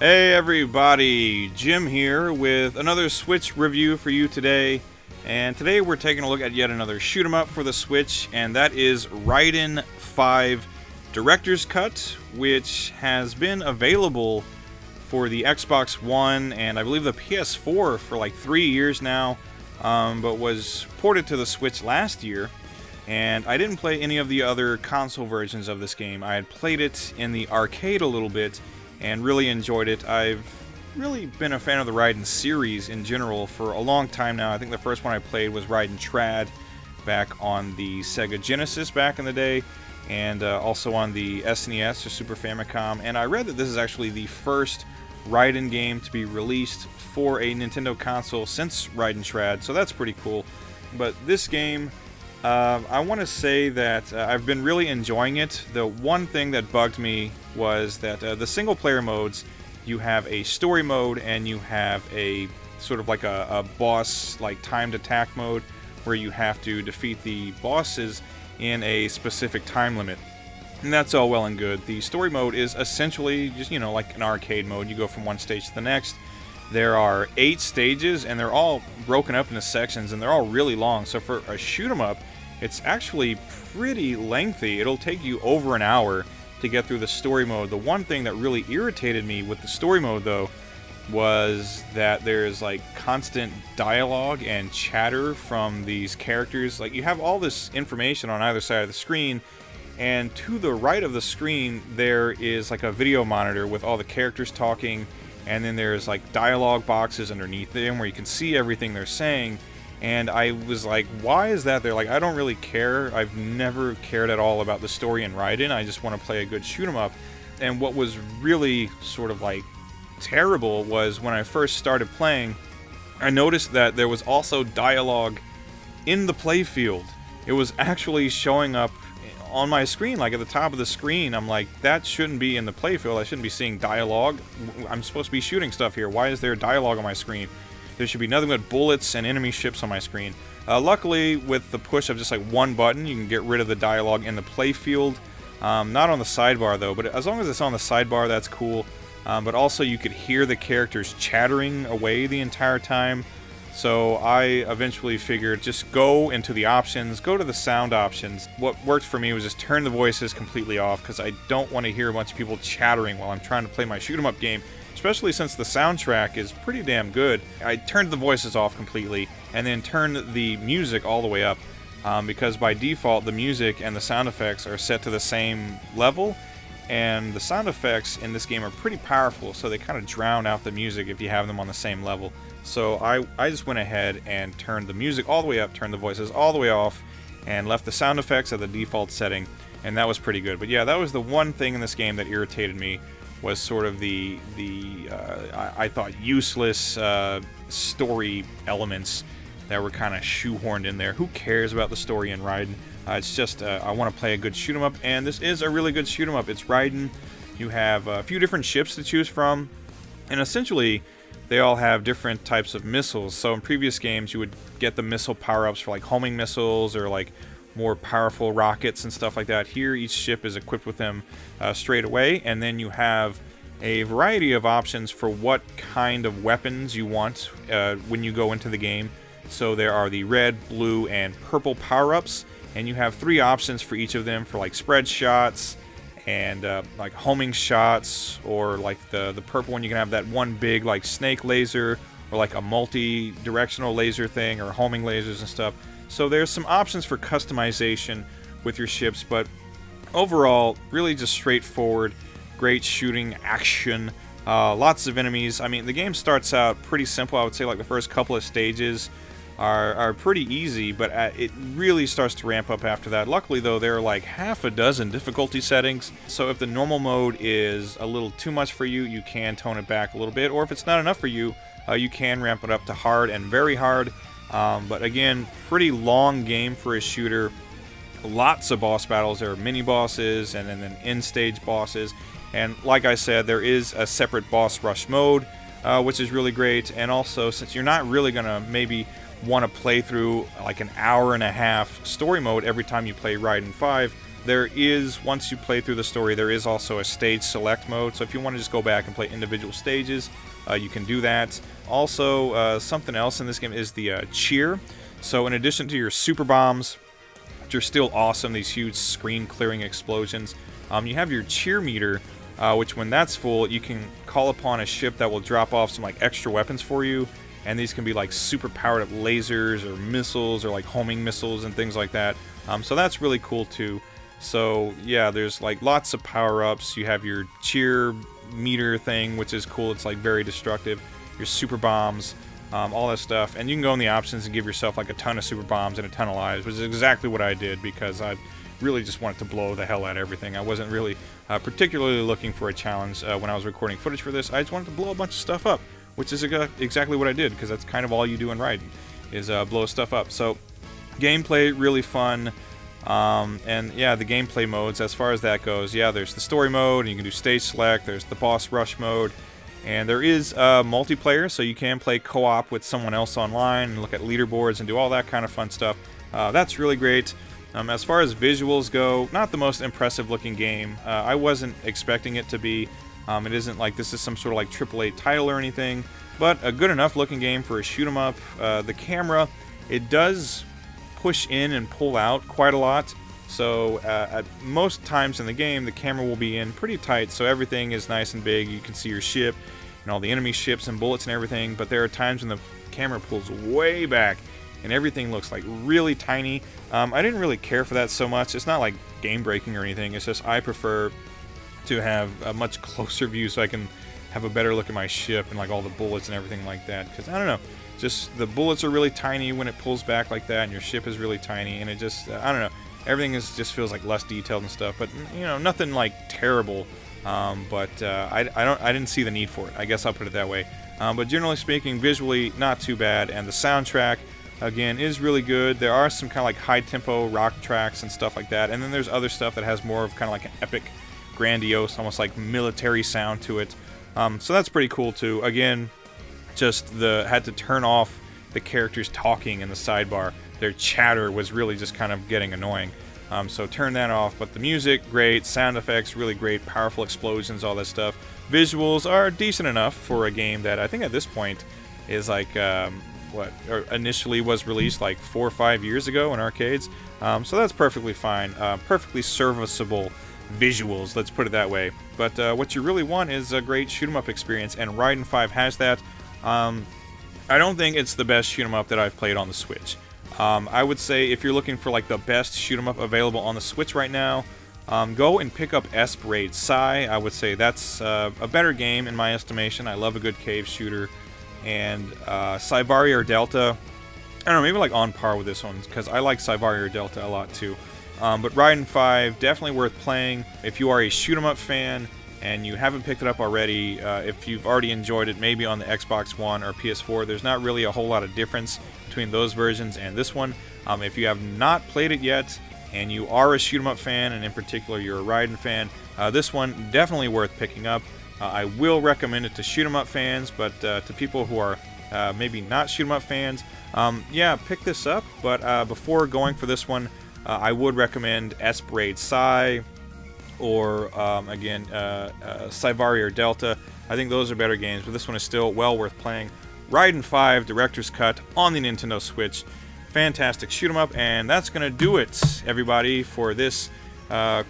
Hey everybody, Jim here with another Switch review for you today. And today we're taking a look at yet another shoot 'em up for the Switch, and that is Raiden V Director's Cut, which has been available for the Xbox One and I believe the PS4 for like 3 years now, but was ported to the Switch last year. And I didn't play any of the other console versions of this game. I had played it in the arcade a little bit and really enjoyed it. I've really been a fan of the Raiden series in general for a long time now. I think the first one I played was Raiden Trad back on the Sega Genesis back in the day, and also on the SNES or Super Famicom. And I read that this is actually the first Raiden game to be released for a Nintendo console since Raiden Trad, so that's pretty cool. But this game, I want to say that I've been really enjoying it. The one thing that bugged me was that the single player modes, you have a story mode and you have a sort of like a boss like timed attack mode where you have to defeat the bosses in a specific time limit. And that's all well and good. The story mode is essentially just, you know, like an arcade mode. You go from one stage to the next. There are 8 stages and they're all broken up into sections and they're all really long. So for a shoot 'em up, it's actually pretty lengthy. It'll take you over an hour to get through the story mode. The one thing that really irritated me with the story mode, though, was that there's like constant dialogue and chatter from these characters. Like, you have all this information on either side of the screen, and to the right of the screen there is like a video monitor with all the characters talking, and then there's like dialogue boxes underneath them where you can see everything they're saying. And I was like, why is that there? Like, I don't really care. I've never cared at all about the story in Raiden. I just want to play a good shoot 'em up. And what was really sort of like terrible was when I first started playing, I noticed that there was also dialogue in the playfield. It was actually showing up on my screen, like at the top of the screen. I'm like, that shouldn't be in the playfield. I shouldn't be seeing dialogue. I'm supposed to be shooting stuff here. Why is there dialogue on my screen? There should be nothing but bullets and enemy ships on my screen. Luckily, with the push of just like one button, you can get rid of the dialogue in the playfield. Not on the sidebar though, but as long as it's on the sidebar, that's cool. But also you could hear the characters chattering away the entire time. So I eventually figured, just go into the options, go to the sound options. What worked for me was just turn the voices completely off, because I don't want to hear a bunch of people chattering while I'm trying to play my shoot 'em up game. Especially since the soundtrack is pretty damn good. I turned the voices off completely and then turned the music all the way up, because by default the music and the sound effects are set to the same level, and the sound effects in this game are pretty powerful, so they kind of drown out the music if you have them on the same level. So I just went ahead and turned the music all the way up, turned the voices all the way off, and left the sound effects at the default setting, and that was pretty good. But yeah, that was the one thing in this game that irritated me, was sort of the I thought useless story elements that were kind of shoehorned in there. Who cares about the story in Raiden? It's just I want to play a good shoot 'em up, and this is a really good shoot 'em up. It's Raiden. You have a few different ships to choose from, and essentially they all have different types of missiles. So in previous games you would get the missile power-ups for like homing missiles or like more powerful rockets and stuff like that. Here, each ship is equipped with them straight away, and then you have a variety of options for what kind of weapons you want when you go into the game. So there are the red, blue, and purple power-ups, and you have 3 options for each of them, for like spread shots and like homing shots, or like the purple one, you can have that one big like snake laser, or like a multi-directional laser thing, or homing lasers and stuff. So there's some options for customization with your ships, but overall, really just straightforward, great shooting, action, lots of enemies. I mean, the game starts out pretty simple. I would say like the first couple of stages are pretty easy, but it really starts to ramp up after that. Luckily though, there are like half a dozen difficulty settings, so if the normal mode is a little too much for you, you can tone it back a little bit, or if it's not enough for you, you can ramp it up to hard and very hard. But again, pretty long game for a shooter. Lots of boss battles. There are mini bosses and then end-stage bosses. And like I said, there is a separate boss rush mode, which is really great. And also, since you're not really going to maybe want to play through like an hour and a half story mode every time you play Raiden 5, there is, once you play through the story, there is also a stage select mode. So if you want to just go back and play individual stages, you can do that. Also, something else in this game is the cheer. So in addition to your super bombs, which are still awesome, these huge screen clearing explosions, you have your cheer meter, which when that's full, you can call upon a ship that will drop off some like extra weapons for you. And these can be like super powered up lasers or missiles or like homing missiles and things like that. So that's really cool too. So yeah, there's like lots of power-ups. You have your cheer meter thing, which is cool. It's like very destructive. Your super bombs, all that stuff. And you can go in the options and give yourself like a ton of super bombs and a ton of lives, which is exactly what I did because I really just wanted to blow the hell out of everything. I wasn't really particularly looking for a challenge when I was recording footage for this. I just wanted to blow a bunch of stuff up, which is exactly what I did because that's kind of all you do in Raiden is blow stuff up. So gameplay really fun. And yeah, the gameplay modes, as far as that goes, yeah, there's the story mode, and you can do stage select, there's the boss rush mode, and there is multiplayer, so you can play co-op with someone else online and look at leaderboards and do all that kind of fun stuff. That's really great. As far as visuals go, not the most impressive looking game. I wasn't expecting it to be. It isn't like this is some sort of like AAA title or anything, but a good enough looking game for a shoot 'em up. The camera, it does push in and pull out quite a lot, so at most times in the game the camera will be in pretty tight, so everything is nice and big. You can see your ship and all the enemy ships and bullets and everything, but there are times when the camera pulls way back and everything looks like really tiny. I didn't really care for that so much. It's not like game breaking or anything, it's just I prefer to have a much closer view so I can have a better look at my ship and like all the bullets and everything like that, because I don't know, just the bullets are really tiny when it pulls back like that, and your ship is really tiny, and it just I don't know, everything just feels like less detailed and stuff, but you know, nothing like terrible. But I didn't see the need for it, I guess I'll put it that way. But generally speaking, visually not too bad, and the soundtrack again is really good. There are some kind of like high tempo rock tracks and stuff like that, and then there's other stuff that has more of kind of like an epic, grandiose, almost like military sound to it. So that's pretty cool too. Again, just had to turn off the characters talking in the sidebar. Their chatter was really just kind of getting annoying. So turn that off. But the music, great. Sound effects, really great. Powerful explosions, all that stuff. Visuals are decent enough for a game that I think at this point is like, initially was released like 4 or 5 years ago in arcades. So that's perfectly fine. Perfectly serviceable visuals, let's put it that way. But what you really want is a great shoot 'em up experience, and Raiden 5 has that. I don't think it's the best shoot 'em up that I've played on the Switch. I would say if you're looking for like the best shoot 'em up available on the Switch right now, go and pick up Raid Sai. I would say that's a better game in my estimation. I love a good cave shooter, and Saivari or Delta, I don't know, maybe like on par with this one, because I like Saivari or Delta a lot too. But Raiden 5, definitely worth playing. If you are a shoot 'em up fan and you haven't picked it up already, if you've already enjoyed it maybe on the Xbox One or PS4, there's not really a whole lot of difference between those versions and this one. If you have not played it yet and you are a shoot 'em up fan, and in particular you're a Raiden fan, this one definitely worth picking up. I will recommend it to shoot 'em up fans, but to people who are maybe not shoot 'em up fans, yeah, pick this up. But before going for this one, I would recommend Raid Sai, or again, Saivari or Delta. I think those are better games, but this one is still well worth playing. Raiden 5 Director's Cut on the Nintendo Switch. Fantastic shoot 'em up, and that's going to do it, everybody, for this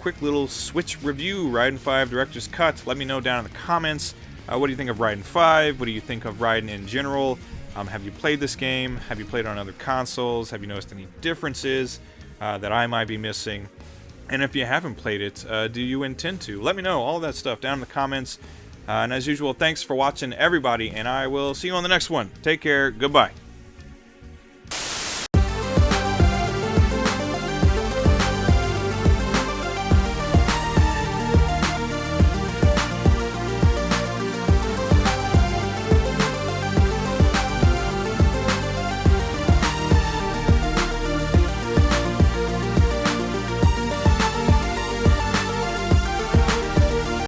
quick little Switch review, Raiden 5 Director's Cut. Let me know down in the comments, what do you think of Raiden 5? What do you think of Raiden in general? Have you played this game? Have you played it on other consoles? Have you noticed any differences that I might be missing? And if you haven't played it, do you intend to? Let me know all that stuff down in the comments. And as usual, thanks for watching, everybody, and I will see you on the next one. Take care. Goodbye.